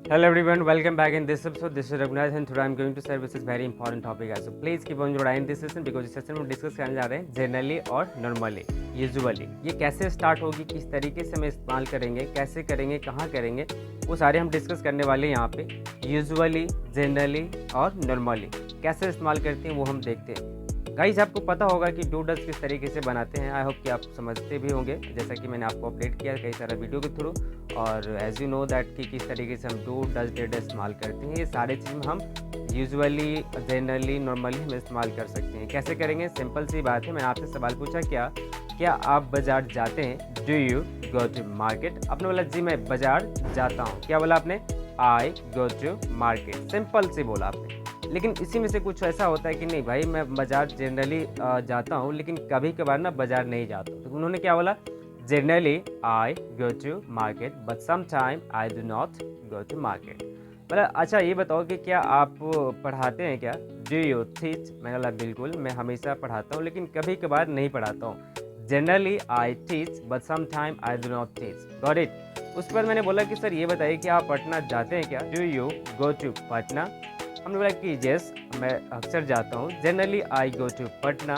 Hello everyone, welcome back in this episode. This is Raghunath and today I'm going to share with this very important topic guys. So please keep on joining this session because इस session में discuss करने जा रहे हैं generally और normally, usually ये कैसे start होगी, किस तरीके से हम इस्तेमाल करेंगे, कैसे करेंगे, कहाँ करेंगे, वो सारे हम डिस्कस करने वाले हैं यहाँ पे। यूजुअली, जनरली और नॉर्मली कैसे इस्तेमाल करते हैं वो हम देखते हैं। गाइस आपको पता होगा कि डू डज किस तरीके से बनाते हैं। आई होप कि आप समझते भी होंगे, जैसा कि मैंने आपको अपडेट किया कई सारा वीडियो के थ्रू। और एज यू नो दैट कि किस तरीके से हम डू डज डिड इस्तेमाल करते हैं। ये सारे चीज़ हम यूजुअली, जनरली, नॉर्मली हम इस्तेमाल कर सकते हैं। कैसे करेंगे? सिंपल सी बात है। मैंने आपसे सवाल पूछा क्या आप बाज़ार जाते हैं? Do you go to market? आपने बोला जी मैं बाज़ार जाता हूँ। क्या बोला आपने? आई गो टू मार्केट। सिंपल सी बोला आपने। लेकिन इसी में से कुछ ऐसा होता है कि नहीं भाई मैं बाज़ार जनरली जाता हूँ लेकिन कभी कभार ना बाज़ार नहीं जाता हूँ। तो उन्होंने क्या बोला? Generally I go to market but some time I do not go to market. मतलब अच्छा ये बताओ कि क्या आप पढ़ाते हैं क्या? Do you teach? मैंने बोला बिल्कुल, मैं हमेशा पढ़ाता हूँ लेकिन कभी कभार नहीं पढ़ाता हूँ। Generally I teach but some time I do not teach. Got it. उस पर मैंने बोला कि सर ये बताइए कि आप पटना जाते हैं क्या? Do you go to Patna? हमने बोला कि यस मैं अक्सर जाता हूँ। Generally I go to Patna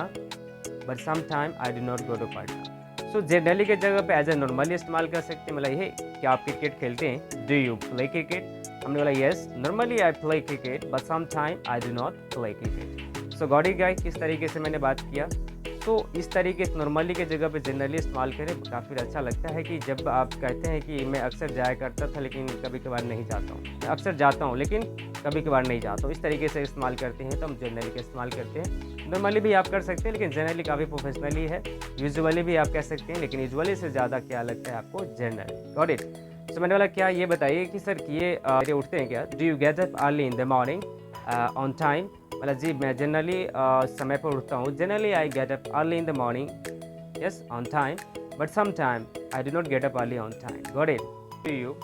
but some time I do not go to Patna. So generally के जगह पे एज ए नॉर्मली इस्तेमाल कर सकते हैं। मतलब ये क्या आप क्रिकेट खेलते हैं? Do you play cricket? हमने बोला yes normally I play cricket but some time I do not play cricket. So got it guys, किस तरीके से मैंने बात किया। तो इस तरीके से नॉर्मली के जगह पे जनरली इस्तेमाल करें, काफ़ी अच्छा लगता है कि जब आप कहते हैं कि मैं अक्सर जाया करता था लेकिन कभी कभार नहीं जाता हूँ, मैं अक्सर जाता हूँ लेकिन कभी कभार नहीं जाता हूँ, इस तरीके से इस्तेमाल करते हैं तो हम जनरली का इस्तेमाल करते हैं। नॉर्मली भी आप कर सकते हैं लेकिन जनरली काफ़ी प्रोफेशनली है। यूजुअली भी आप कह सकते हैं लेकिन यूजुअली से ज़्यादा क्या लगता है आपको? जनरली। Got it. तो मैंने बोला क्या ये बताइए कि सर ये उठते हैं क्या? Do you get up early in the morning on time? मतलब जी मैं जनरली समय पर उठता हूँ। Generally I get up early in the morning, yes on time, but some time I do not get up early on time. Got it. Do you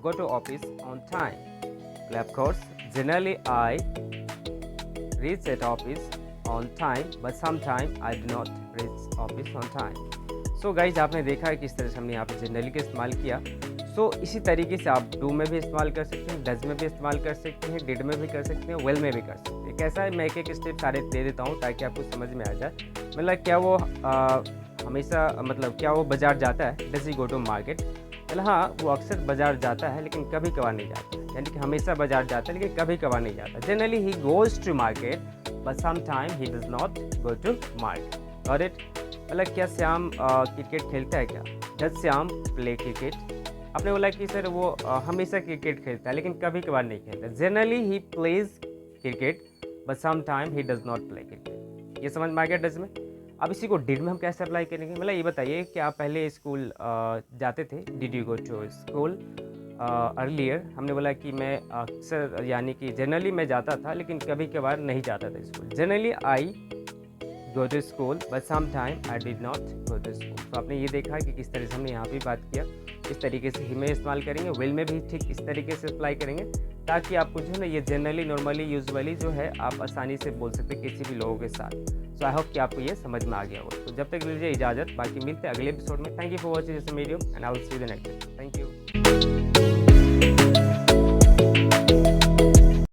go to office on time? Of course, generally I reach at office on time, but sometimes I do not reach office on time. So guys, आपने देखा है किस तरह से हमने यहाँ पे generally का इस्तेमाल किया। सो इसी तरीके से आप डू में भी इस्तेमाल कर सकते हैं, डज में भी इस्तेमाल कर सकते हैं, डिड में भी कर सकते हैं, वेल में भी कर सकते हैं। कैसा है, मैं एक एक स्टेप सारे दे देता हूँ ताकि आपको समझ में आ जाए। मतलब क्या वो हमेशा, मतलब क्या वो बाज़ार जाता है? Does he go to market? मतलब हाँ वो अक्सर बाज़ार जाता है लेकिन कभी कभार नहीं जाता है। यानी कि हमेशा बाज़ार जाता है लेकिन कभी कभार नहीं जाता। Generally he goes to market but some time he does not go to market. Got it. मतलब क्या श्याम क्रिकेट खेलता है क्या? Does Shyam play cricket? आपने बोला कि सर वो हमेशा क्रिकेट खेलता है लेकिन कभी कभार नहीं खेलता। Generally he plays cricket but some time he does not play cricket. ये समझ में आ गया डज में। अब इसी को डिड में हम कैसे अप्लाई करेंगे? मतलब ये बताइए कि आप पहले स्कूल जाते थे? Did you go to school earlier? हमने बोला कि मैं अक्सर, यानी कि जनरली मैं जाता था लेकिन कभी कभार नहीं जाता था school. Generally I go to school but some time I did not go to school. तो आपने ये देखा कि किस तरह से हमने यहाँ भी बात किया। इस तरीके से ही में इस्तेमाल करेंगे, वेल में भी ठीक इस तरीके से अप्लाई करेंगे ताकि आपको जो है ना ये जनरली, नॉर्मली, यूजुअली जो है आप आसानी से बोल सकते हैं किसी भी लोगों के साथ। सो आई होप कि आपको ये समझ में आ गया हो। तो जब तक लीजिए इजाज़त, बाकी मिलते हैं अगले एपिसोड में। Thank you for watching this video and I will see you the next. Thank you.